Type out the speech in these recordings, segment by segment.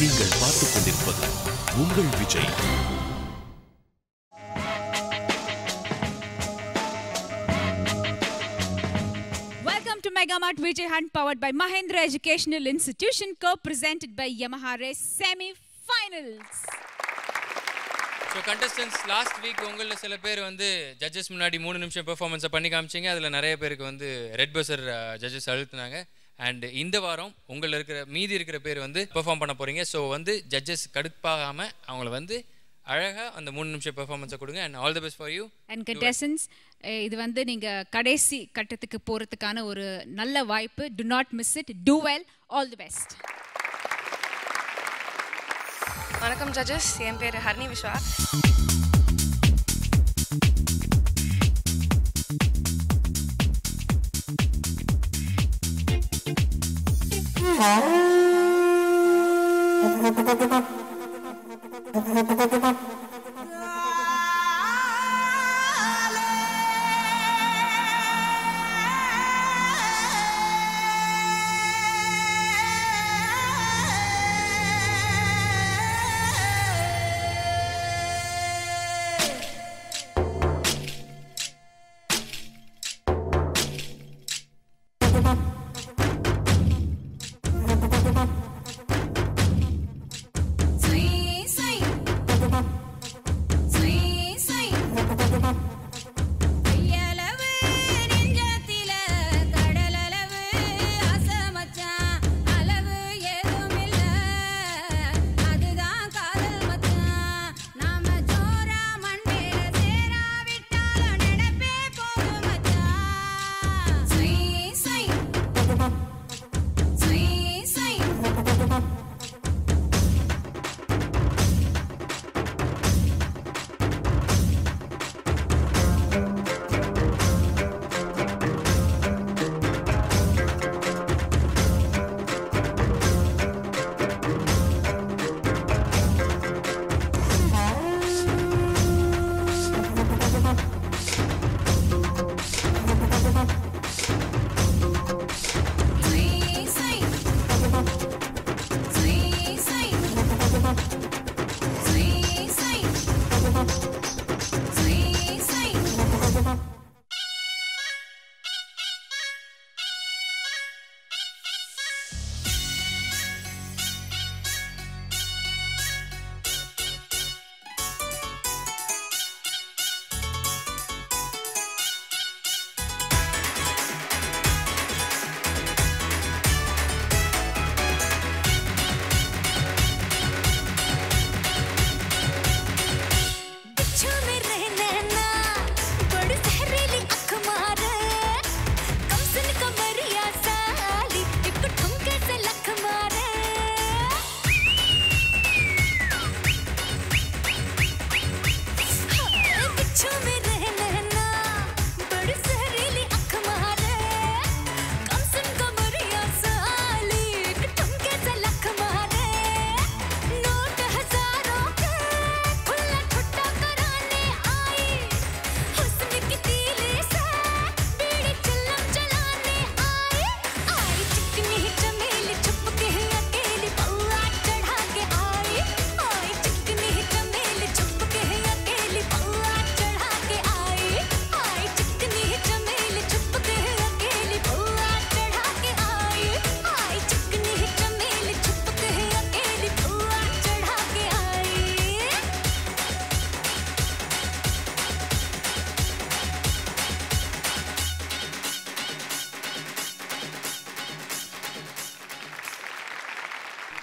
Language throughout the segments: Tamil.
நீங்கள் பார்த்துக் கொண்டிருப்பது உங்கள் Vijay. Welcome to Megamart Vijay Hunt powered by Mahindra Educational Institution co-presented by Yamaha Race semi-finals. So contestants, last week உங்கள சில பேர் வந்து ஜட்ஜஸ் முன்னாடி 3 நிமிஷம் பெர்ஃபார்மன்ஸை பண்ணி காமிச்சிங்க. அதில் நிறைய பேருக்கு வந்து ரெட் பஸர் ஜட்ஜஸ் அழுத்துனாங்க. அண்ட் இந்த வாரம் உங்களில் இருக்கிற மீதி இருக்கிற பேர் வந்து பெர்ஃபார்ம் பண்ண போகிறீங்க. ஸோ வந்து ஜட்ஜஸ் கடுப்பாகாமல் அவங்கள வந்து அழகாக அந்த 3 நிமிஷம் பெர்ஃபார்மன்ஸை கொடுங்க. And all the best for you. And contestants, இது வந்து நீங்கள் கடைசி கட்டத்துக்கு போகிறதுக்கான ஒரு நல்ல வாய்ப்பு. Do not miss it. Do well. All the best. வணக்கம் ஜட்ஜஸ், என் பேர் ஹர்னி விஸ்வா.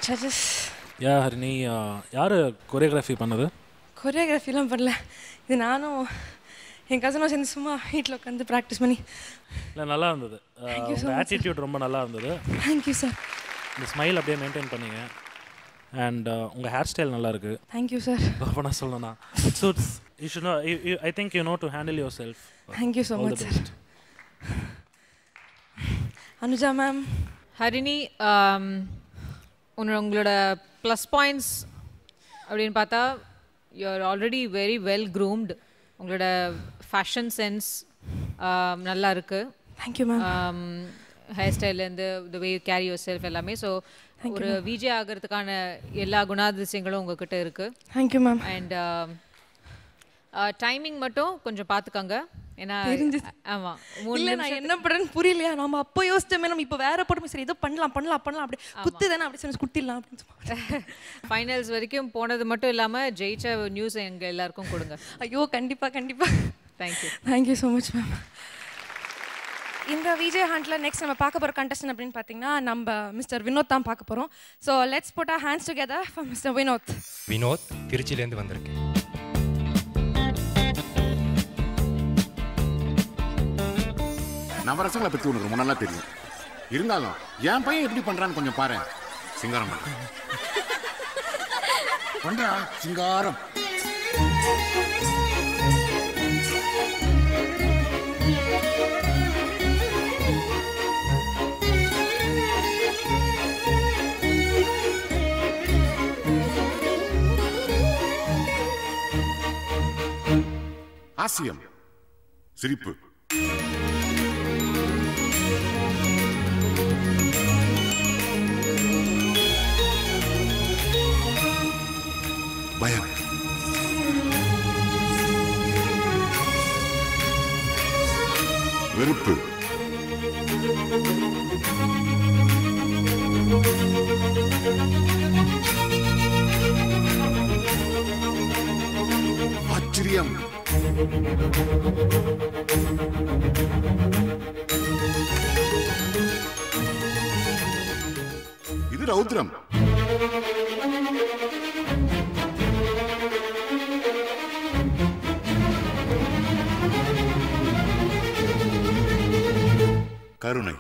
ஜட்ஜஸ், யா ஹரிணி, யார் கொரியோகிராஃபி பண்ணது? கொரியோகிராஃபிலாம் பண்ணல, இது நானும் என் கசனும் சேர்ந்து சும்மா வீட்டில் உட்காந்து ப்ராக்டிஸ் பண்ணி. இல்லை, நல்லா இருந்தது. உங்கள் ஆட்டிடியூட் ரொம்ப நல்லா இருந்தது. Thank you sir. இந்த ஸ்மைல் அப்படியே மெயின்டைன் பண்ணீங்க. அண்ட் உங்கள் ஹேர் ஸ்டைல் நல்லா இருக்குது. Thank you sir. அப்போ சொல்லணும்னா suits you should know, I think you know to handle yourself. Thank you so much sir. Anuja ma'am. Harini, உங்களோட ப்ளஸ் பாயிண்ட்ஸ் அப்படின்னு பார்த்தா you're already very well groomed. உங்களோட ஃபேஷன் சென்ஸ் நல்லா இருக்குது. Thank you ma'am. ஹேர் ஸ்டைல்லேருந்து the way you carry yourself எல்லாமே. ஸோ ஒரு விஜே ஆகிறதுக்கான எல்லா குணாதிசயங்களும் உங்ககிட்ட இருக்கு. Thank you ma'am. அண்ட் டைமிங் மட்டும் கொஞ்சம் பார்த்துக்கோங்க. ஏன்னா ஆமாம், இல்லை நான் என்ன பண்ணுறேன்னு புரியலையா, நம்ம அப்போ யோசிச்சோமே, நம்ம இப்போ வேற போட்டு சரி ஏதோ பண்ணலாம் அப்படி குத்து தானே அப்படி சொல்லி குத்திடலாம் அப்படின்னு. ஃபைனல்ஸ் வரைக்கும் போனது மட்டும் இல்லாமல் ஜெயிச்ச நியூஸ் எங்கள் எல்லாருக்கும் கொடுங்க. ஐயோ கண்டிப்பாக. Thank you so much ma'am. இந்த விஜய் ஹண்ட்டில் நெக்ஸ்ட் நம்ம பார்க்க போகிற கண்டஸ்டன் அப்படின்னு பார்த்தீங்கன்னா நம்ம மிஸ்டர் வினோத் தான் பார்க்க போகிறோம். So let's put our hands together for mister Vinod. Vinod திருச்சியிலேருந்து வந்திருக்கு. நவரசங்களை பற்றி உனக்கு ரொம்ப நல்லா தெரியும். இருந்தாலும் என் பையன் எப்படி பண்றான்னு கொஞ்சம் பாரு. சிங்காரம் பண்றா, சிங்காரம். ஆசியம் சிரிப்பு. பயம். வெறுப்பு. ஆச்சரியம். இது ரௌத்ரம். கருணை.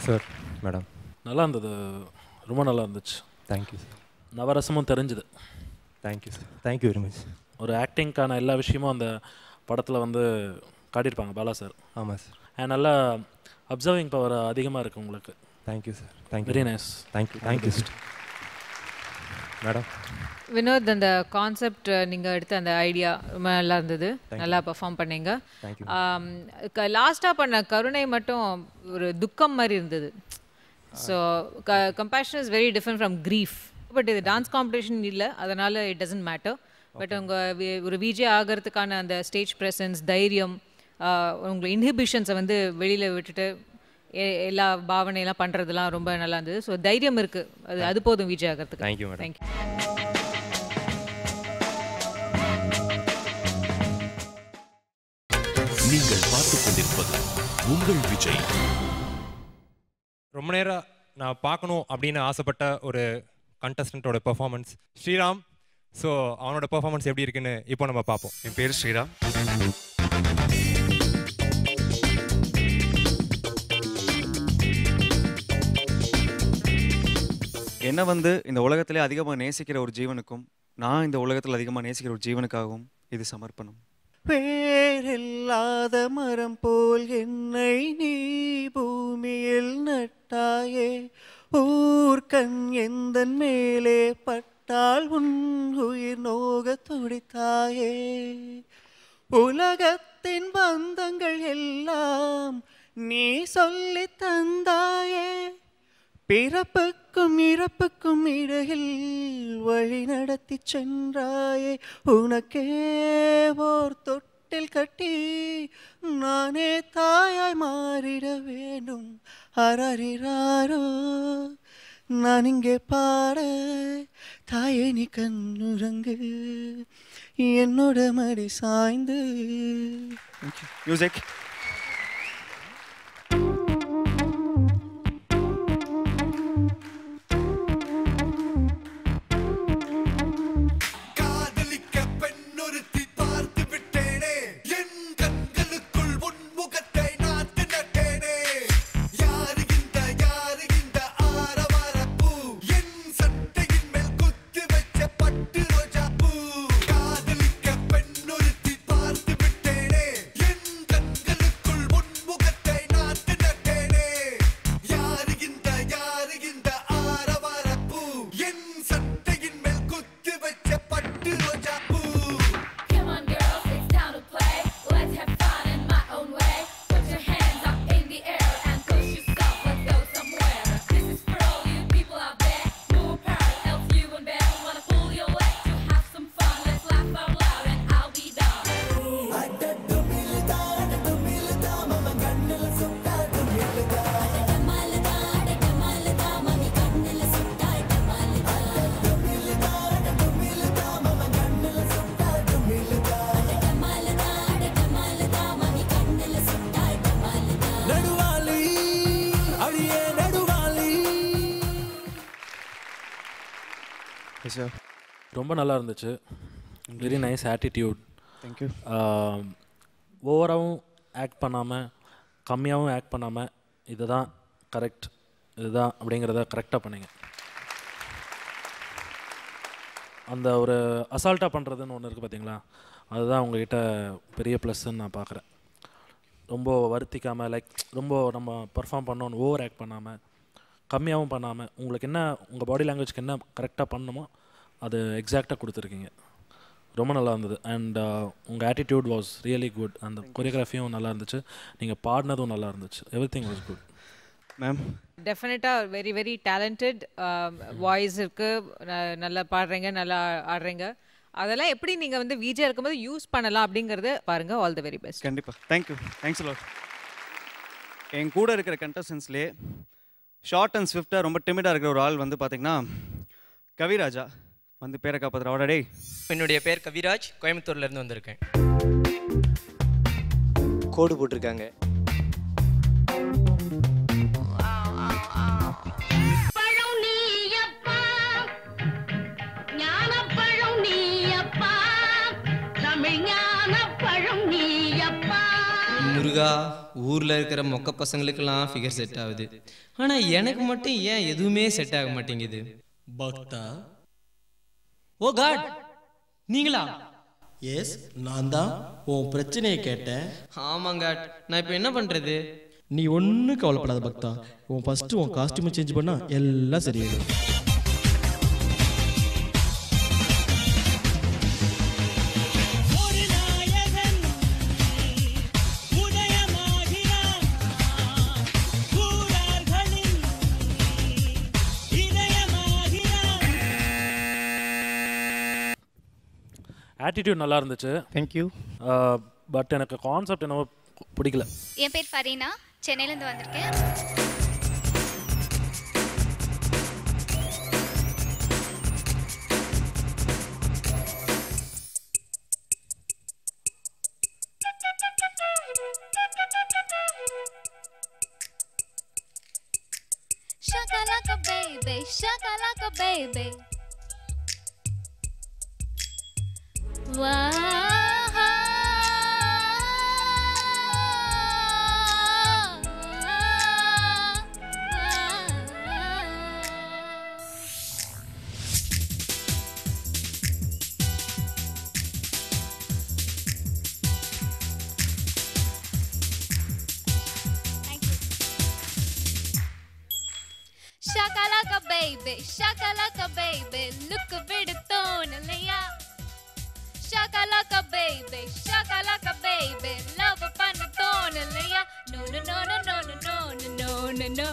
சார் மேடம் நல்லா இருந்தது, ரொம்ப நல்லா இருந்துச்சு. Thank you sir. நவரசமும் தெரிஞ்சுது. Thank you sir. Thank you very much. ஒரு ஆக்டிங்க்கான எல்லா விஷயமும் அந்த படத்தில் வந்து காட்டியிருப்பாங்க பாலா சார். ஆமாம் சார். நல்லா அப்சர்விங் பவர் அதிகமாக இருக்குது உங்களுக்கு. Thank you sir. Thank you. Very nice. Thank you sir. Madam Vinod, அந்த கான்செப்ட் நீங்கள் எடுத்த அந்த ஐடியா ரொம்ப நல்லா இருந்தது. நல்லா பெர்ஃபார்ம் பண்ணீங்க. லாஸ்ட்டாக பண்ண கருணை மட்டும் ஒரு துக்கம் மாதிரி இருந்தது. So compassion is very different from grief. But இது டான்ஸ் காம்படிஷன் இல்லை, அதனால் இட் டசன்ட் மேட்டர். பட் உங்கள் ஒரு விஜே ஆகிறதுக்கான அந்த ஸ்டேஜ் ப்ரெசன்ஸ், தைரியம், உங்கள் இன்ஹிபிஷன்ஸை வந்து வெளியில் விட்டுட்டு எல்லா பாவனையெல்லாம் பண்ணுறதுலாம் ரொம்ப நல்லா இருந்தது. ஸோ தைரியம் இருக்குது, அது போதும் விஜய் ஆகிறதுக்கு. Thank you madam. தேங்க்யூ. நீங்கள் பார்த்துக் கொண்டிருப்பது உங்கள் விஜய். ரொம்ப நேரம் நான் பார்க்கணும் அப்படின்னு ஆசைப்பட்ட ஒரு கண்டஸ்டன்ட்டோட பெர்ஃபார்மன்ஸ் ஸ்ரீராம். ஸோ அவனோட பெர்ஃபார்மன்ஸ் எப்படி இருக்குன்னு இப்போ நம்ம பார்ப்போம். என் பேர் ஸ்ரீராம். என்னை வந்து இந்த உலகத்திலே அதிகமாக நேசிக்கிற ஒரு ஜீவனுக்கும் நான் இந்த உலகத்தில் அதிகமாக நேசிக்கிற ஒரு ஜீவனுக்காகவும் இது சமர்ப்பணம். வேறில்லாத மரம் போல் என்னை நீ பூமியில் நட்டாயே, ஊர்கண் எந்தன் மேலே பட்டால் உன் உயிர் நோக துடித்தாயே, உலகத்தின் பந்தங்கள் எல்லாம் நீ சொல்லி தந்தாயே, பிறப்புக்கும் இறப்புக்கும் இடையில் வழி நடத்தி சென்றாயே உனக்கே ஓர் தொட்டில் கட்டி நானே தாயாய் மாறிட வேண்டும் அரறிறாரோ நான் இங்கே பாட தாயே நீ கண்ணுறங்கு என்னோட மடி சாய்ந்து மியூசிக் ரொம்ப நல்லா இருந்துச்சு. Very nice attitude. தேங்க்யூ. ஓவராகவும் ஆக்ட் பண்ணாமல் கம்மியாகவும் ஆக்ட் பண்ணாமல் இதுதான் கரெக்ட் இதுதான் அப்படிங்கிறத கரெக்டாக பண்ணீங்க. அந்த ஒரு அசால்ட்டாக பண்ணுறதுன்னு ஒன்று இருக்குது பார்த்தீங்களா, அதுதான் உங்கள்கிட்ட பெரிய ப்ளஸ்ன்னு நான் பார்க்குறேன். ரொம்ப வருத்திக்காமல் லைக் ரொம்ப நம்ம பர்ஃபார்ம் பண்ணோன்னு ஓவர் ஆக்ட் பண்ணாமல் கம்மியாகவும் பண்ணாமல் உங்களுக்கு என்ன உங்கள் பாடி லாங்குவேஜ்க்கு என்ன கரெக்டாக பண்ணணுமோ அது எக்ஸாக்டாக கொடுத்துருக்கீங்க. ரொம்ப நல்லா இருந்தது. அண்ட் உங்கள் ஆட்டிடியூட் வாஸ் ரியலி குட். அந்த கொரியோகிராஃபியும் நல்லா இருந்துச்சு, நீங்கள் பாடினதும் நல்லா இருந்துச்சு. Everything was good ma'am. டெஃபினட்டாக வெரி வெரி டேலண்டட் வாய்ஸ் இருக்குது, நல்லா பாடுறீங்க, நல்லா ஆடுறீங்க. அதெல்லாம் எப்படி நீங்கள் வந்து விஜே இருக்கும்போது யூஸ் பண்ணலாம் அப்படிங்கிறத பாருங்கள். All the very best. கண்டிப்பாக. தேங்க்யூ. Thanks lot. என் கூட இருக்கிற கண்டஸ்டன்ஸ்லேயே ஷார்ட் அண்ட் ஸ்விஃப்டாக ரொம்ப டிமிடாக இருக்கிற ஒரு ஆள் வந்து பார்த்தீங்கன்னா கவிராஜா. வந்து பேரை காப்பாற்றுற டே. என்னுடைய பேர் கவிராஜ், கோயம்புத்தூர்லேருந்து வந்திருக்கேன். கோடு போட்டிருக்காங்க. முருகா, ஊரில் இருக்கிற மொக்க பசங்களுக்கெல்லாம் ஃபிகர் செட் ஆகுது, ஆனால் எனக்கு மட்டும் ஏன் எதுவுமே செட் ஆக மாட்டேங்குது? பக்தா. ஓ காட், நீங்களா? எஸ், நான் தான் உன் பிரச்சனையை கேட்டேன். ஆமாங்க, நான் இப்போ என்ன பண்ணுறது? நீ ஒன்றும் கவலைப்படாத பக்தா. உன் ஃபஸ்ட்டு உன் காஸ்டியூமை சேஞ்ச் பண்ணால் எல்லாம் சரியாயிடும். ஆட்டிடியூட் நல்லா இருந்துச்சு. தேங்க்யூ. பட் எனக்கு கான்செப்ட் என்னவோ பிடிக்கல. என் பேர் ஃபரீனா, சென்னையிலேருந்து வந்திருக்கேன். Shakalaka baby, shakalaka baby. Shakalaka baby, shakalaka baby, look a bit of tonalaya. Shakalaka baby, shakalaka baby, love upon the tonalaya. No no no no no no no no no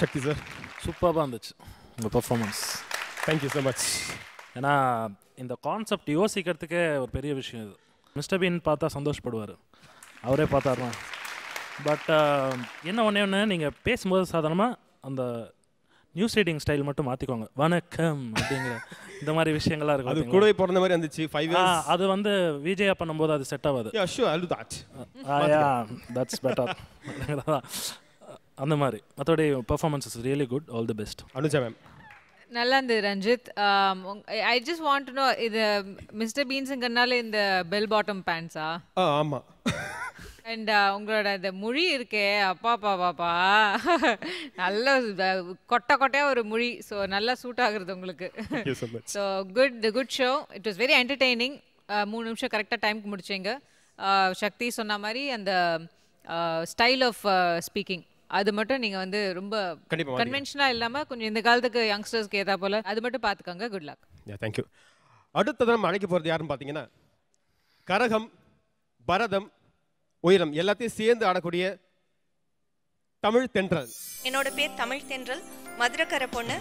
Sakthi sir. சூப்பராக இருந்துச்சு உங்கள் பர்ஃபார்மன்ஸ். Thank you so much. ஏன்னா இந்த கான்செப்ட் யோசிக்கிறதுக்கே ஒரு பெரிய விஷயம் இது. மிஸ்டர் பீன் பார்த்தா சந்தோஷப்படுவார், அவரே பார்த்தாருனா. பட் என்ன ஒன்று நீங்கள் பேசும்போது சாதாரணமாக அந்த நியூஸ் ரீடிங் ஸ்டைல் மட்டும் மாற்றிக்கோங்க, வணக்கம் அப்படிங்கிற இந்த மாதிரி விஷயங்கள்லாம் இருக்கும். அது கூடவே பிறந்த மாதிரி இருந்துச்சு 5 years. அது வந்து விஜயா பண்ணும்போது அது செட் ஆகாது. தட்ஸ் பெட்டர் அந்த மாதிரி. மற்றபடி performance is really good. All the best. Anuja ma'am நல்லா இருந்தது Ranjith. I just want to know, இது மிஸ்டர் பீன்ஸுங்கிறனால இந்த பெல் பாட்டம் பேண்ட்ஸா? ஆமாம். அண்ட் உங்களோட இந்த மொழி இருக்கே, அப்பா பாப்பா நல்ல கொட்டையாக ஒரு மொழி. ஸோ நல்லா சூட் ஆகுறது உங்களுக்கு. So good show. It was very entertaining. 3 நிமிஷம் கரெக்டாக டைமுக்கு முடிச்சிங்க. சக்தி சொன்ன மாதிரி அந்த ஸ்டைல் ஆஃப் ஸ்பீக்கிங் அது மட்டும் நீங்கள் வந்து ரொம்ப கன்வென்ஷனாக இல்லாமல் கொஞ்சம் இந்த காலத்துக்கு யங்ஸ்டர்ஸ்க்கு ஏதா போல் அது மட்டும் பார்த்துக்கோங்க. Good luck. தேங்க்யூ. அடுத்தது நம்ம அழைக்க போகிறது யாருன்னு பார்த்தீங்கன்னா, கரகம், பரதம், உயரம் எல்லாத்தையும் சேர்ந்து ஆடக்கூடிய தமிழ் தென்றல். என்னோட பேர் தமிழ் தென்றல், மதுரைக்கரை பொண்ணு.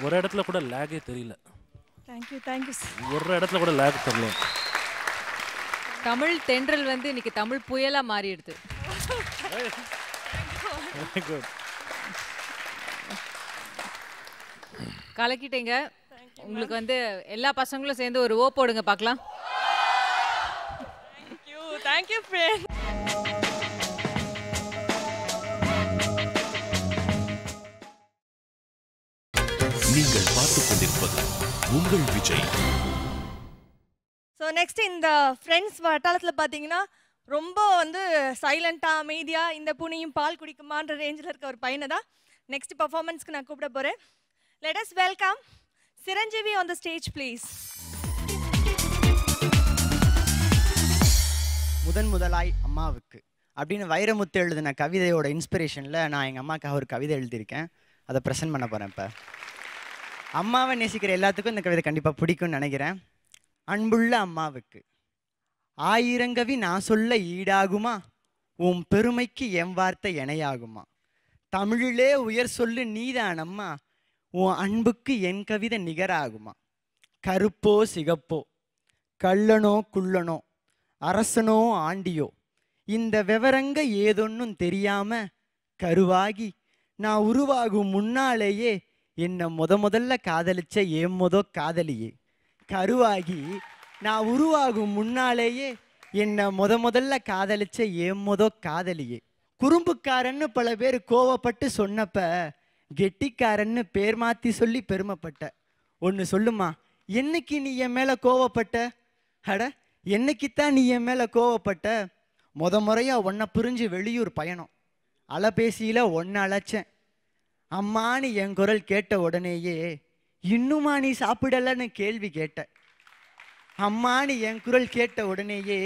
ஒரு இடத்துல கூட லேகே தெரியல. தேங்க்யூ. ஒரு இடத்துல கூட லேக் தெரியல. தமிழ் தென்றல் வந்து இன்னைக்கு தமிழ் புயலா மாறிடுது. கலக்கிட்டீங்க. உங்களுக்கு வந்து எல்லா பசங்களும் சேர்ந்து ஒரு ஓ போடுங்க பார்க்கலாம். Thank you friend. நீங்கள் பார்த்துக் கொண்டிருப்பது உங்கள் விஜய். ஸோ நெக்ஸ்ட் இந்த ஃப்ரெண்ட்ஸ் வட்டாரத்தில் பார்த்தீங்கன்னா ரொம்ப வந்து சைலண்ட்டாக அமைதியாக இந்த பூனையும் பால் குடிக்குமான்ற ரேஞ்சில் இருக்க ஒரு பையனை தான் நெக்ஸ்ட் பர்ஃபார்மன்ஸ்க்கு நான் கூப்பிட போகிறேன். Let us welcome Chiranjeevi on the stage please. முதலாய் அம்மாவுக்கு, அப்படின்னு வைரமுத்து எழுதின கவிதையோட இன்ஸ்பிரேஷனில் நான் எங்கள் அம்மாவுக்காக ஒரு கவிதை எழுதியிருக்கேன். அதை ப்ரெசென்ட் பண்ண போகிறேன். இப்போ அம்மாவை நேசிக்கிற எல்லாத்துக்கும் இந்த கவிதை கண்டிப்பாக பிடிக்கும்னு நினைக்கிறேன். அன்புள்ள அம்மாவுக்கு 1000 கவி நான் சொல்ல ஈடாகுமா, உன் பெருமைக்கு என் வார்த்தை இணையாகுமா, தமிழிலே உயர் சொல்லு நீதானம்மா, உன் அன்புக்கு என் கவிதை நிகராகுமா, கருப்போ சிகப்போ கள்ளனோ குள்ளனோ அரசனோ ஆண்டியோ இந்த விவரங்க ஏதொன்னும் தெரியாம கருவாகி நான் உருவாகும் முன்னாலேயே என்னை முதல்ல காதலிச்ச ஏன் காதலியே, கருவாகி நான் உருவாகும் முன்னாலேயே என்னை முதல்ல காதலிச்ச ஏன் காதலியே, குறும்புக்காரன்னு பல பேர் கோவப்பட்டு சொன்னப்ப கெட்டிக்காரன்னு பேர் மாற்றி சொல்லி பெருமைப்பட்ட. ஒன்று சொல்லுமா, என்னைக்கு நீ என் மேலே கோவப்பட்ட? அட என்னைக்குத்தான் நீ என் மேலே கோவப்பட்ட? முறையாக ஒன்றை புரிஞ்சு வெளியூர் பயணம், அலைபேசியில் ஒன்று அழைச்சேன். அம்மானு என் குரல் கேட்ட உடனேயே இன்னுமா நீ சாப்பிடலன்னு கேள்வி கேட்ட. அம்மானு என் குரல் கேட்ட உடனேயே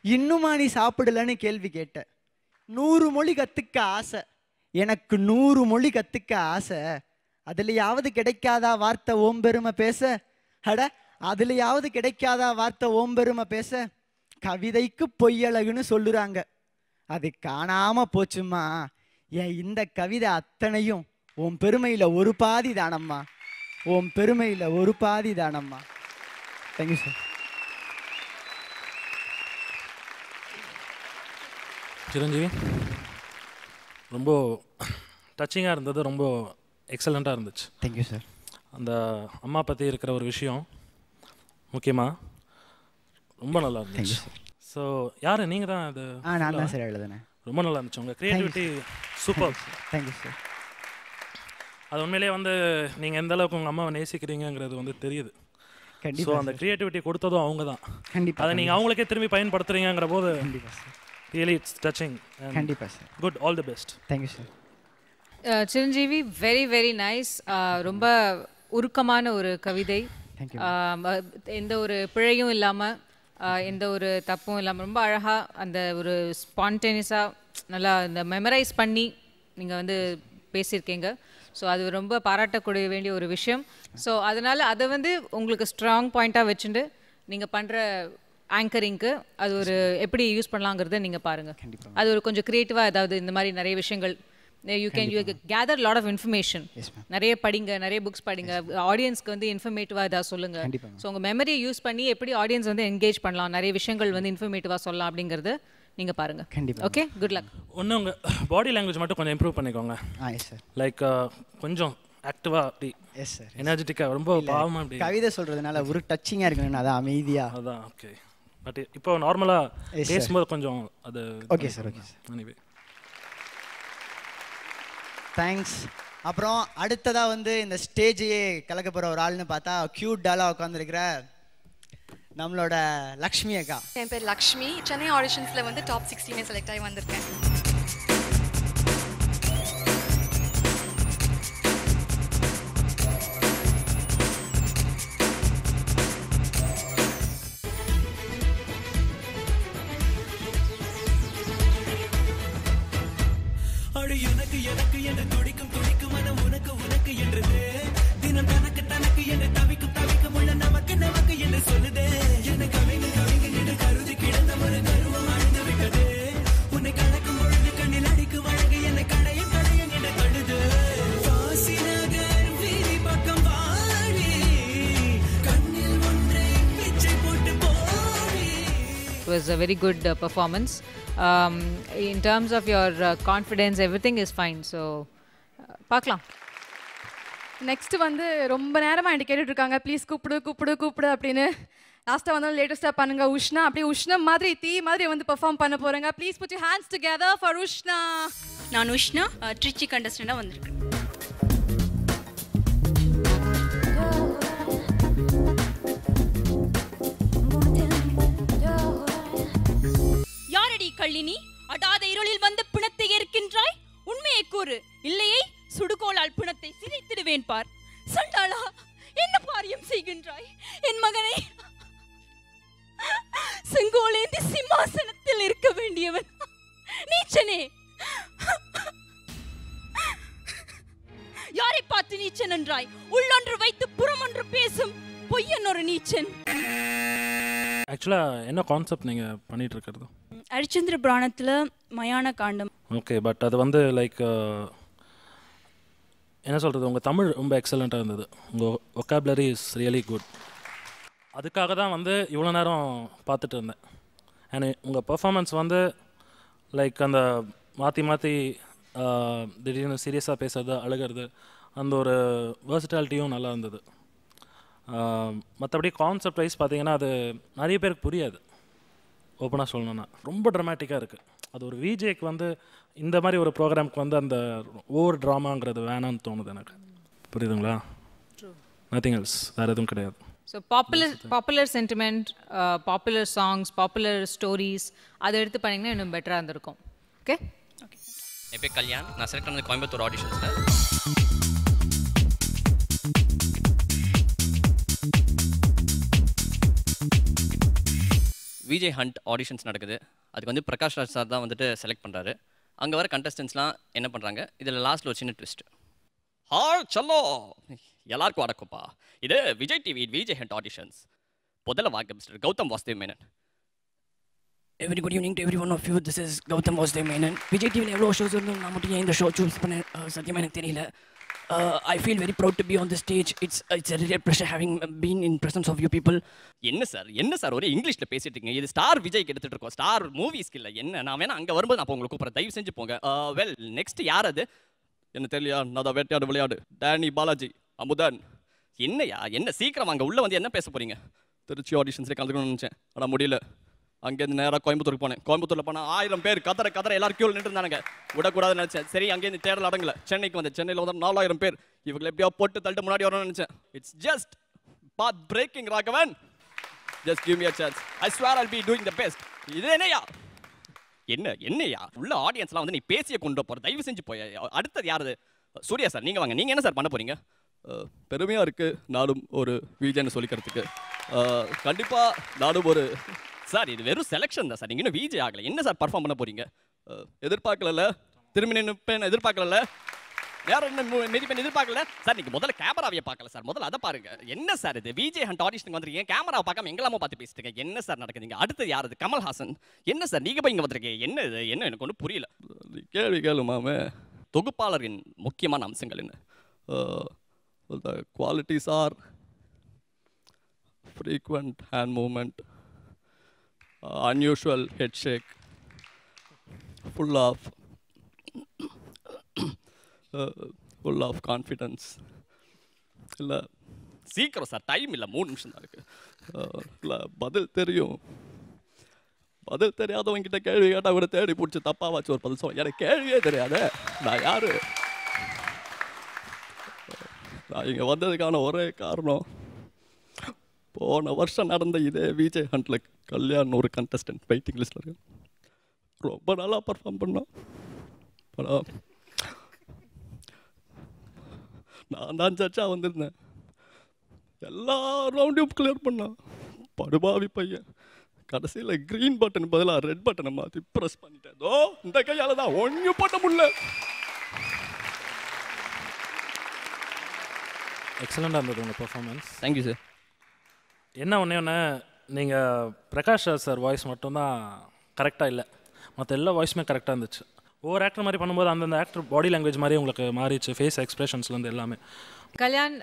இன்னுமா நீ சாப்பிடலன்னு கேள்வி கேட்ட. 100 மொழி கற்றுக்க ஆசை, எனக்கு 100 மொழி கற்றுக்க ஆசை, அதுலையாவது கிடைக்காதா வார்த்தை ஓம்பெருமை பேச? அட அதுலையாவது கிடைக்காதா வார்த்தை ஓம்பெருமை பேச? கவிதைக்கு பொய்யழகுன்னு சொல்லுறாங்க, அது காணாம போச்சுமா. என் இந்த கவிதை அத்தனையும் உன் பெருமையில் ஒரு பாதி தானம்மா, உன் பெருமையில் ஒரு பாதி தானம்மா. Thank you sir. சிரஞ்சீவி, ரொம்ப டச்சிங்காக இருந்தது, ரொம்ப எக்ஸலண்ட்டாக இருந்துச்சு. Thank you sir. அந்த அம்மா பற்றி இருக்கிற ஒரு விஷயம் முக்கியமாக ரொம்ப நல்லா இருந்துச்சு. ஸோ யார் நீங்கள் தான் அது? நான் தான் சார் எழுதுனேன். ரொம்ப நல்லா இருந்துச்சு, உங்கள் க்ரியேட்டிவிட்டி சூப்பர். Thank you sir. அது உண்மையிலேயே வந்து நீங்கள் எந்த அளவுக்கு உங்கள் அம்மாவை நேசிக்கிறீங்கிறது வந்து தெரியுது. ஸோ அந்த க்ரியேட்டிவிட்டி கொடுத்ததும் அவங்க தான். கண்டிப்பாக. அதை நீங்கள் அவங்களுக்கே திரும்பி பயன்படுத்துறீங்கிற போது ரியலி இட்ஸ் டச்சிங். கண்டிப்பாக sir. Good, all the best. Thank you sir. Chiranjeevi, very very nice. ரொம்ப உருக்கமான ஒரு கவிதை, எந்த ஒரு பிழையும் இல்லாமல், எந்த ஒரு தப்பும் இல்லாமல் ரொம்ப அழகாக அந்த ஒரு ஸ்பான்டேனியஸாக நல்லா இந்த மெமரைஸ் பண்ணி நீங்கள் வந்து பேசியிருக்கீங்க. ஸோ அது ரொம்ப பாராட்டக்கூடிய வேண்டிய ஒரு விஷயம். ஸோ அதனால் அதை வந்து உங்களுக்கு ஸ்ட்ராங் பாயிண்ட்டாக வச்சுட்டு நீங்கள் பண்ணுற ஆங்கரிங்க்கு அது ஒரு எப்படி யூஸ் பண்ணலாங்கிறத நீங்கள் பாருங்கள். அது ஒரு கொஞ்சம் க்ரியேட்டிவாக ஏதாவது இந்த மாதிரி நிறைய விஷயங்கள் you gather lot of information. நிறைய படிங்க, நிறைய புக்ஸ் படிங்க, ஆடியன்ஸ்க்கு வந்து இன்ஃபர்மேட்டிவாக ஏதாவது சொல்லுங்கள். ஸோ உங்கள் மெமரியை யூஸ் பண்ணி எப்படி ஆடியன்ஸ் வந்து என்கேஜ் பண்ணலாம், நிறைய விஷயங்கள் வந்து இன்ஃபர்மேட்டிவாக சொல்லலாம் அப்படிங்கிறது நீங்கள் பாருங்கள். கண்டிப்பாக. Okay, good luck. ஒன்று உங்கள் பாடி லாங்குவேஜ் மட்டும் கொஞ்சம் இம்ப்ரூவ் பண்ணிக்கோங்க. Yes sir. லைக் கொஞ்சம் ஆக்டிவாக அப்படி. Yes sir. எனர்ஜெட்டிக்காக, ரொம்ப பாவமாக அப்படி கவிதை சொல்கிறதுனால ஒரு டச்சிங்காக இருக்கணும், அதான் அமைதியாக. அதான் ஓகே. பட் இப்போ நார்மலாக பேசும்போது கொஞ்சம் அது. Okay sir. Okay sir. Anyway thanks. அப்புறம் அடுத்ததாக வந்து இந்த ஸ்டேஜையே கலக்க போகிற ஒரு ஆள்னு பார்த்தா க்யூட் டாலாக உட்காந்துருக்கிற நம்மளோட லக்ஷ்மி அக்கா. என் பேர் லக்ஷ்மி. சென்னை ஆடிஷன்ஸில் வந்து டாப் 16 செலக்ட் ஆகி வந்திருக்கேன். எனக்கு எனக்கு என்று துடிக்கும் துடிக்கும் மனம் உனக்கு உனக்கு என்றது தினம் தனக்கு தனக்கு என்று தவிக்கும் தவிக்கும் உள்ள நமக்கு நமக்கு என்று சொல்லுதே. என்னை கவிங்க கவிங்க என்று கருதி கிடந்த ஒரு கருவம் அழிந்து விட்டது. உன்னை கலக்கும் பொழுது கண்ணில் அடிக்கும் அழகு என்னை கடையும் கடையும் என்று தழுது. காசி நகர் வீதி பக்கம் வாடி கண்ணில் ஒன்றை பிச்சை போட்டு போடி. It was a very good performance. In terms of your confidence, everything is fine. So, பார்க்கலாம். நெக்ஸ்ட் வந்து ரொம்ப நேரமாக என்கிட்ட கேட்டுட்டு இருக்காங்க, ப்ளீஸ் கூப்பிடு கூப்பிடு கூப்பிடு அப்படின்னு. லாஸ்ட்டாக வந்தாலும் லேட்டஸ்ட்டாக பண்ணுங்க. உஷ்ணா அப்படியே உஷ்ணம் மாதிரி தீ மாதிரி வந்து பெர்ஃபார்ம் பண்ண போகிறேங்க. Please put your hands together for Ushna. நான் உஷ்ணா, ட்ரிச்சி கண்டஸ்டண்டாக வந்திருக்கேன். யாரடி கள்ளினி, அடாத இருளில் வந்து பிணத்தை ஏற்கின்றாய்? உண்மையை கூறு, இல்லையே சுடுகோளால் பிணத்தை சிதைத்திடுவேன் பார். சண்டாளா, என்ன காரியம் செய்கின்றாய்? என் மகனை செங்கோலேந்தி சிம்மாசனத்தில் இருக்க வேண்டியவன் நீ நீச்சனே. யாரை பார்த்து நீச்சன் என்றாய்? உள்ளொன்று வைத்து புறமொன்று பேசும் பொய்யன் ஒரு நீச்சன். ஆக்சுவலாக என்ன கான்செப்ட் நீங்கள் பண்ணிகிட்டு இருக்கிறது? அரிச்சந்திர புராணத்தில் மயான காண்டம். ஓகே, பட் அது வந்து லைக் என்ன சொல்கிறது, உங்கள் தமிழ் ரொம்ப எக்ஸலண்ட்டாக இருந்தது. உங்கள் ஒக்காபுலரி இஸ் ரியலி குட். அதுக்காக தான் வந்து இவ்வளோ நேரம் பார்த்துட்டு இருந்தேன். அண்ட் உங்கள் பெர்ஃபார்மன்ஸ் வந்து லைக் அந்த மாற்றி மாற்றி திடீர்னு சீரியஸாக பேசுறது, அழுகிறது, அந்த ஒரு வேர்சிட்டாலிட்டியும் நல்லா இருந்தது. மற்றபடி கான்செப்ட் வைஸ் பார்த்தீங்கன்னா அது நிறைய பேருக்கு புரியாது. ஓப்பனாக சொல்லணுன்னா ரொம்ப ட்ராமேட்டிக்காக இருக்குது. அது ஒரு விஜேக்கு வந்து இந்த மாதிரி ஒரு ப்ரோக்ராமுக்கு வந்து அந்த ஓவர் ட்ராமாங்கிறது வேணான்னு தோணுது எனக்கு. புரியுதுங்களா? நத்திங் எல்ஸ், வேறு எதுவும் கிடையாது. So popular sentiment, popular songs, popular stories அதை எடுத்து பண்ணிங்கன்னா இன்னும் பெட்டராக இருந்திருக்கும். ஓகே, என் பேர் கல்யாண். நான் செலக்ட் பண்ணது கோயம்புத்தூர் ஆடிஷன்ஸில். விஜய் ஹண்ட் ஆடிஷன்ஸ் நடக்குது. அதுக்கு வந்து பிரகாஷ் ராஜ் சார் தான் வந்துட்டு செலக்ட் பண்ணுறாரு. அங்கே வர கண்டஸ்டன்ஸ்லாம் என்ன பண்ணுறாங்க, இதில் லாஸ்ட்டில் ஒரு சின்ன ட்விஸ்ட். சல்லோ எல்லாருக்கும் வணக்கம்ப்பா. இது Vijay TV Vijay hunt auditions. முதல்ல வாங்க mister Gautham Vasudev Menon. Very good evening to every one of you. This is Gautam Vasudeva Menon. Vijay டிவியில் எவ்வளோ ஷோஸ் இருந்தோம், நான் மட்டும் ஏன் இந்த ஷோ சூஸ் பண்ண சத்தியமாக எனக்கு தெரியல. I feel very proud to be on this stage. It's a real pleasure having been in presence of you people. என்ன சார் ஒரே இங்கிலீஷில் பேசிட்டு இருக்கீங்க? இது ஸ்டார் விஜய்க்கு எடுத்துகிட்டு இருக்கோம், ஸ்டார் மூவிஸ்க்கு இல்லை. என்ன நான் வேணா அங்கே வரும்போது நான் உங்களை கூப்பிட்றேன், தயவு செஞ்சு போங்க. வெல், நெக்ஸ்ட் யார் அது? என்ன தெரியலையா? நான் தான் வேட்டையாடு விளையாடு டேனி பாலாஜி அமுதன். என்னையா என்ன சீக்கிரம் அங்கே உள்ளே வந்து என்ன பேச போகிறீங்க? திருச்சி ஆடிஷன்ஸில் கலந்துக்கணும்னு நினச்சேன், ஆனால் முடியல. அங்கேருந்து நேராக கோயம்புத்தூருக்கு போனேன். கோயம்புத்தூரில் போனால் 1000 பேர் கதற எல்லாரும் கியூவில் நின்று இருந்தாங்க. விடக்கூடாதுன்னு நினச்சேன். சரி, அங்கேருந்து தேடல் அடங்கல. சென்னைக்கு வந்தேன். சென்னையில் வந்து 4000 பேர். இவங்களை எப்படியோ போட்டு தள்ளிட்டு முன்னாடி வரணும்னு நினச்சேன். It's just path breaking Raghavan. Just give me a chance. I swear I'll be doing the best. இது என்னையா உள்ள ஆடியன்ஸ்லாம் வந்து நீ பேசிய கொண்டு போகிற, தயவு செஞ்சு போய். அடுத்தது யாரு? சூர்யா சார், நீங்கள் வாங்க. நீங்கள் என்ன சார் பண்ண போகிறீங்க? பெருமையாக இருக்குது நானும் ஒரு விஜய்னு சொல்லிக்கிறதுக்கு. கண்டிப்பாக நானும் ஒரு சார், இது வெறும் செலெக்ஷன் தான் சார். நீங்கள் இன்னும் விஜய் ஆகலை. என்ன சார் பர்ஃபார்ம் பண்ண போகிறீங்க? எதிர்பார்க்கல. திரும்பி நின்று எதிர்பார்க்கல. யாரும் என்ன மெதிப்பேன் எதிர்பார்க்கல சார். நீங்கள் முதல்ல கேமராவையே பார்க்கல சார், முதல்ல அதை பாருங்க. என்ன சார் இது? விஜய் ஹண்ட் ஆடிஷனுக்கு வந்துருக்கீங்க, கேமராவை பார்க்காம எங்கெல்லாமோ பார்த்து பேசிட்டு என்ன சார் நடக்குதுங்க? அடுத்து யார் இது? கமல்ஹாசன். என்ன சார் நீங்கள் போய் இங்கே வந்துருக்கீங்க? என்ன இது? என்ன எனக்கு ஒன்றும் புரியல. கேள்வி கேளுமாமே. தொகுப்பாளரின் முக்கியமான அம்சங்கள் என்ன? The qualities are frequent hand movement, unusual head shake, full of confidence. இல்லை சீக்கிரம் சார், டைம் இல்லை, 3 நிமிஷம் தான் இருக்குது. இல்லை பதில் தெரியும். பதில் தெரியாதவங்கிட்ட கேள்வி கேட்டால் கூட தேடி பிடிச்சி தப்பாக வச்சு ஒரு பதில் சொல்ல. எனக்கு கேள்வியே தெரியாது. நான் யார்? நான் இங்கே வந்ததுக்கான ஒரே காரணம், போன வருஷம் நடந்த இதே விஜய் ஹண்ட்ல கல்யாண் ஒரு கண்டஸ்டன்ட் வெயிட்டிங் லிஸ்ட்டில் இருக்கு. ரொம்ப நல்லா பர்ஃபார்ம் பண்ணோம். நான் தான் ஜட்ஜாக வந்திருந்தேன். எல்லா ரவுண்டையும் கிளியர் பண்ணான். படுபாவி பையன். கடைசியில் க்ரீன் பட்டன் பதிலாக ரெட் பட்டனை மாற்றி ப்ரெஸ் பண்ணிட்டேன். தோ இந்த கையால் தான் ஒன்றும் பண்ண முடியல. எக்ஸலண்டாக இருந்தது உங்கள் பர்ஃபார்மன்ஸ். Thank you sir. என்ன ஒன்று நீங்கள் பிரகாஷ் ராஜ் சார் வாய்ஸ் மட்டும்தான் கரெக்டாக இல்லை, மற்ற எல்லா வாய்ஸுமே கரெக்டாக இருந்துச்சு. ஒவ்வொரு ஆக்டர் மாதிரி பண்ணும்போது அந்தந்த ஆக்டர் பாடி லாங்குவேஜ் மாதிரி உங்களுக்கு மாறிச்சு, ஃபேஸ் எக்ஸ்பிரஷன்ஸ்லேருந்து எல்லாமே. Kalyan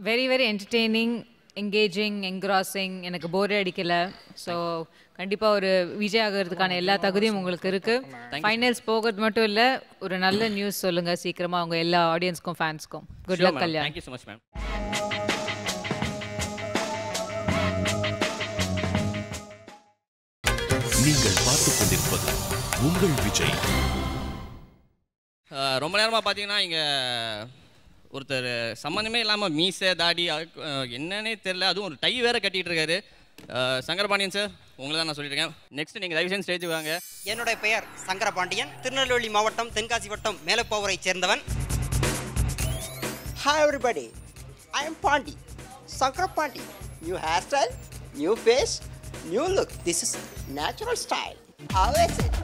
very very entertaining, engaging, engrossing. எனக்கு போரே அடிக்கலை. ஸோ கண்டிப்பாக ஒரு விஜய் ஆகிறதுக்கான எல்லா தகுதியும் உங்களுக்கு இருக்குது. ஃபைனல்ஸ் போகிறது மட்டும் இல்லை, ஒரு நல்ல நியூஸ் சொல்லுங்கள் சீக்கிரமாக அவங்க எல்லா ஆடியன்ஸ்க்கும் ஃபேன்ஸ்க்கும். Good luck Kalyan. Thank you so much ma'am. நீங்கள் பார்த்துக் கொண்டிருப்பது உங்கள் விஜய். ரொம்ப நேரமாக பார்த்தீங்கன்னா இங்கே ஒருத்தர் சம்மந்தமே இல்லாமல் மீசை தாடி என்னன்னே தெரில, அதுவும் ஒரு டை வேறு கட்டிகிட்டு இருக்காரு. சங்கரபாண்டியன் சார், உங்களை தான் நான் சொல்லியிருக்கேன். நெக்ஸ்ட் நீங்கள் தயவுசெய்து ஸ்டேஜுக்கு வாங்க. என்னுடைய பெயர் சங்கரபாண்டியன், திருநெல்வேலி மாவட்டம் தென்காசி வட்டம் மேலப்பாவூரை சேர்ந்தவன். Hi everybody, I am Pandi, Sankarapandi. New hairstyle, new face, new look. This is natural style. Always it.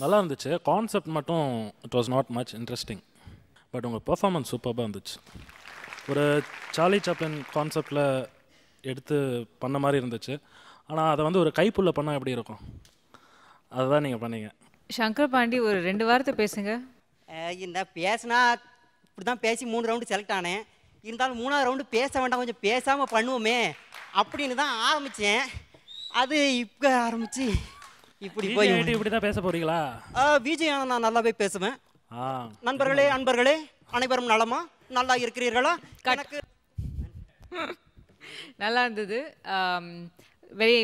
நல்லா இருந்துச்சு. கான்செப்ட் மட்டும் it was not much interesting. But உங்கள் பெர்ஃபார்மன்ஸ் சூப்பராக இருந்துச்சு. ஒரு சார்லி சாப்ளின் கான்செப்டில் எடுத்து பண்ண மாதிரி இருந்துச்சு. ஆனால் அதை வந்து ஒரு கைப்புள்ள பண்ணால் எப்படி இருக்கும், அதுதான் நீங்கள் பண்ணீங்க. சங்கர் பாண்டி ஒரு 2 வார்த்தை பேசுங்க. இந்த பேசினா இப்படி தான் பேசி 3 ரவுண்டு செலக்ட் ஆனேன். இருந்தாலும் 3ஆவது ரவுண்டு பேச வேண்டாம், கொஞ்சம் பேசாமல் பண்ணுவோமே அப்படின்னு தான் ஆரம்பித்தேன். அது இப்போ ஆரம்பிச்சு இப்படி போய் இப்படி தான் பேச போகிறீங்களா? விஜய் நான் நல்லாவே பேசுவேன். நண்பர்களே அன்பர்களே அனைவரும் நலமா, நல்லா இருக்கிறீர்களா? எனக்கு நல்லா இருந்தது. Very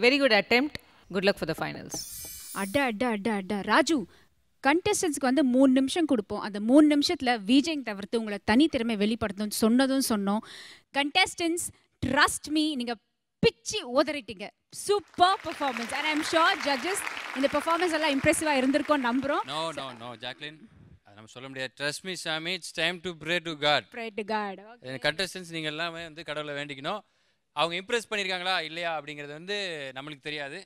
very good attempt. Good luck for the finals. அட்டா அட்டா அட்டா அட்டா ராஜு, கண்டஸ்டன்ஸ்க்கு வந்து 3 நிமிஷம் கொடுப்போம். அந்த 3 நிமிஷத்தில் விஜய் தவிர்த்து உங்களை தனித்திறமை வெளிப்படுத்தணும் சொன்னோம். கண்டஸ்டன்ஸ் ட்ரஸ்ட் மீ, நீங்கள் பிச்சு ஓதறிட்டீங்க. Super performance. And I'm sure judges இந்த பெர்ஃபார்மன்ஸ் எல்லாம் இம்ப்ரெசிவாக இருந்திருக்கும் நம்புகிறோம். நோ ஜாக்லின், அது நம்ம சொல்ல முடியாது. ட்ரஸ்ட் மீ சாமி, it's time to pray to god. Contestants நீங்கள் எல்லாமே வந்து கடவுளை வேண்டிக்கணும். அவங்க இம்ப்ரெஸ் பண்ணியிருக்காங்களா இல்லையா அப்படிங்கிறது வந்து நம்மளுக்கு தெரியாது,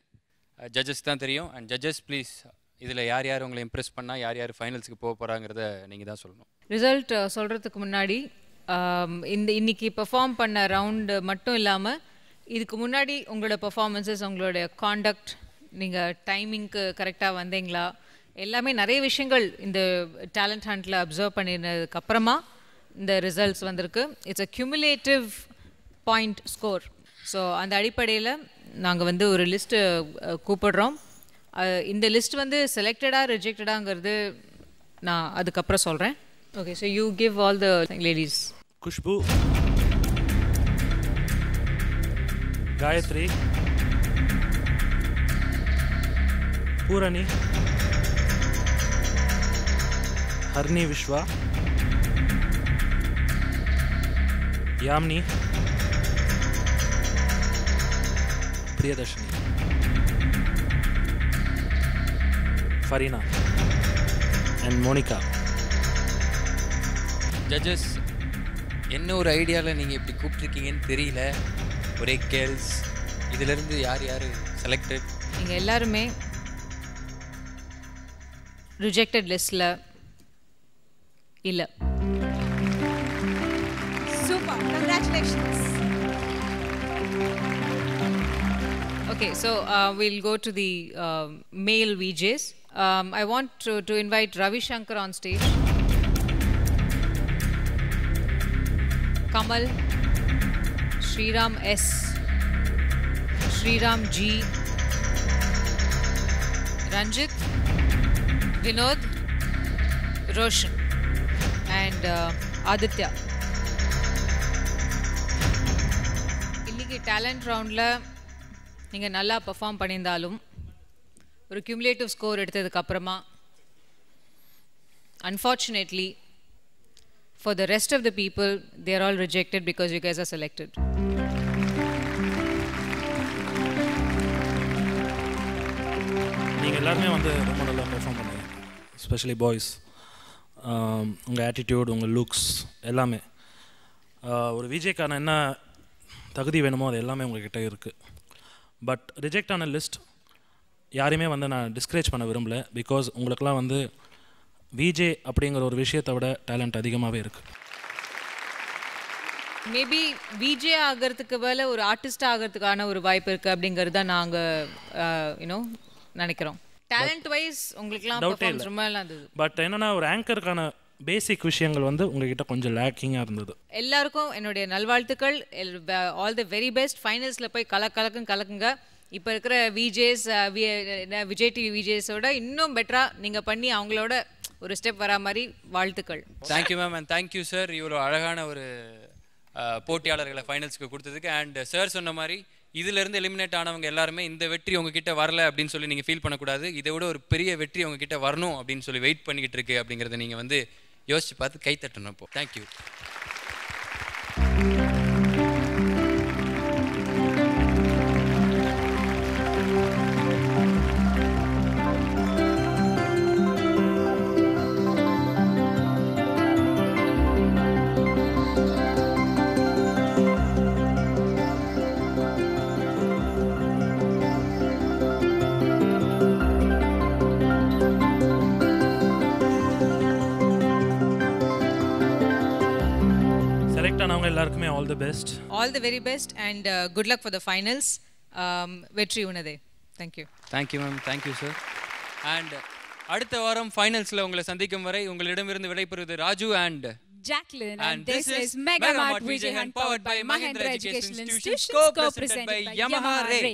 ஜட்ஜஸ் தான் தெரியும். அண்ட் ஜட்ஜஸ் ப்ளீஸ், இதில் யார் யார் உங்களை இம்ப்ரெஸ் பண்ணால் யார் யார் ஃபைனல்ஸுக்கு போக போகிறாங்கிறத நீங்கள் தான் சொல்லணும். ரிசல்ட் சொல்கிறதுக்கு முன்னாடி இன்னைக்கு பெர்ஃபார்ம் பண்ண ரவுண்டு மட்டும் இல்லாமல் இதுக்கு முன்னாடி உங்களோட பெர்ஃபார்மன்ஸஸ், உங்களோட காண்டக்ட், நீங்கள் டைமிங்க்கு கரெக்டாக வந்தீங்களா, எல்லாமே நிறைய விஷயங்கள் இந்த டேலண்ட் ஹண்ட்டில் அப்சர்வ் பண்ணினதுக்கப்புறமா இந்த ரிசல்ட்ஸ் வந்திருக்கு. It's a cumulative point score. So அந்த அடிப்படையில் நாங்கள் வந்து ஒரு லிஸ்ட்டு கூப்பிடுறோம். இந்த லிஸ்ட் வந்து செலக்டடாக ரிஜெக்டடாங்கிறது நான் அதுக்கப்புறம் சொல்கிறேன். Okay, so you give all the ladies. Khushbu, Gayathri, Poorani, Harni Vishwa, Yamini, Priyadharshini, Fareena and Monica. Judges, என்ன ஒரு ஐடியாவில் நீங்கள் இப்படி கூப்பிட்ருக்கீங்கன்னு தெரியல. ஒரே கேர்ள்ஸ், இதிலிருந்து யார் யார் செலக்டட்? நீங்கள் எல்லாருமே ரிஜெக்டட் லிஸ்டில் இல்லை. Super, congratulations. Okay, so we'll go to the male VJs. I want to invite Ravi Shankar on stage. Kamal, Sriram S, Sriram G, Ranjit, Vinod, Roshan and Aditya. இன்னைக்கு டேலண்ட் ரவுண்டில் நீங்கள் நல்லா பெர்ஃபார்ம் பண்ணியிருந்தாலும் ஒரு கியூமுலேட்டிவ் ஸ்கோர் எடுத்ததுக்கப்புறமா unfortunately for the rest of the people they are all rejected because you guys are selected. நீங்கள் எல்லாருமே வந்து ரொம்ப நல்லா பெர்ஃபார்ம் பண்ணீங்க, எஸ்பெஷலி பாய்ஸ். உங்கள் ஆட்டிடியூட், உங்கள் லுக்ஸ் எல்லாமே ஒரு விஜய்க்கான என்ன தகுதி வேணுமோ அது எல்லாமே உங்கள்கிட்ட இருக்குது. பட் ரிஜெக்ட் ஆன லிஸ்ட் யாரையுமே வந்து நான் டிஸ்கரேஜ் பண்ண விரும்பல. பிகாஸ் உங்களுக்கெல்லாம் வந்து விஜே அப்படிங்கிற ஒரு விஷயத்தை விட டேலண்ட் அதிகமாகவே இருக்குது. மேபி விஜே ஆகிறதுக்கு மேலே ஒரு ஆர்டிஸ்ட் ஆகிறதுக்கான ஒரு வாய்ப்பு இருக்குது அப்படிங்கிறது தான் நாங்கள் யூனோ நினைக்கிறோம். டேலண்ட் வைஸ் உங்களுக்குலாம் பெர்ஃபார்மன்ஸ் ரொம்ப நல்லா இருந்தது. பட் என்னென்னா ஒரு ஆங்கருக்கான பேசிக் விஷயங்கள் வந்து உங்ககிட்ட கொஞ்சம் லேக்கிங்காக இருந்தது. எல்லாருக்கும் என்னுடைய நல்வாழ்த்துக்கள். All the very best. ஃபைனல்ஸில் போய் கலக்குங்க. இப்போ இருக்கிற விஜேஸ், விஜய் டிவி விஜேஸோட இன்னும் பெட்டராக நீங்கள் பண்ணி அவங்களோட ஒரு ஸ்டெப் வரா மாதிரி வாழ்த்துக்கள். Thank you ma'am and thank you sir, இவ்வளோ அழகான ஒரு போட்டியாளர்களை ஃபைனல்ஸ்க்கு கொடுத்ததுக்கு. அண்ட் சார் சொன்ன மாதிரி இதிலிருந்து எலிமினேட் ஆனவங்க எல்லாருமே இந்த வெற்றி உங்ககிட்ட வரல அப்படின்னு சொல்லி நீங்கள் ஃபீல் பண்ணக்கூடாது. இதை விட ஒரு பெரிய வெற்றி உங்ககிட்ட வரணும் அப்படின்னு சொல்லி வெயிட் பண்ணிக்கிட்டு இருக்கு அப்படிங்கிறத நீங்கள் வந்து யோசிச்சு பார்த்து கை தட்டணும். இப்போ தேங்க்யூ. எல்லாருக்குமே all the best. All the very best and good luck for the finals. வெற்றி உனதே. Thank you. Thank you ma'am. Thank you sir. And அடுத்த வாரம் ஃபைனல்ஸ்ல உங்களை சந்திக்கும் வரை உங்களிடமிருந்து விடைபெறுவது Raju and Jacqueline, and this is Mega Mart Vijay Hunt powered by Mahindra Educational Institutions, co-presented by Yamaha Ray.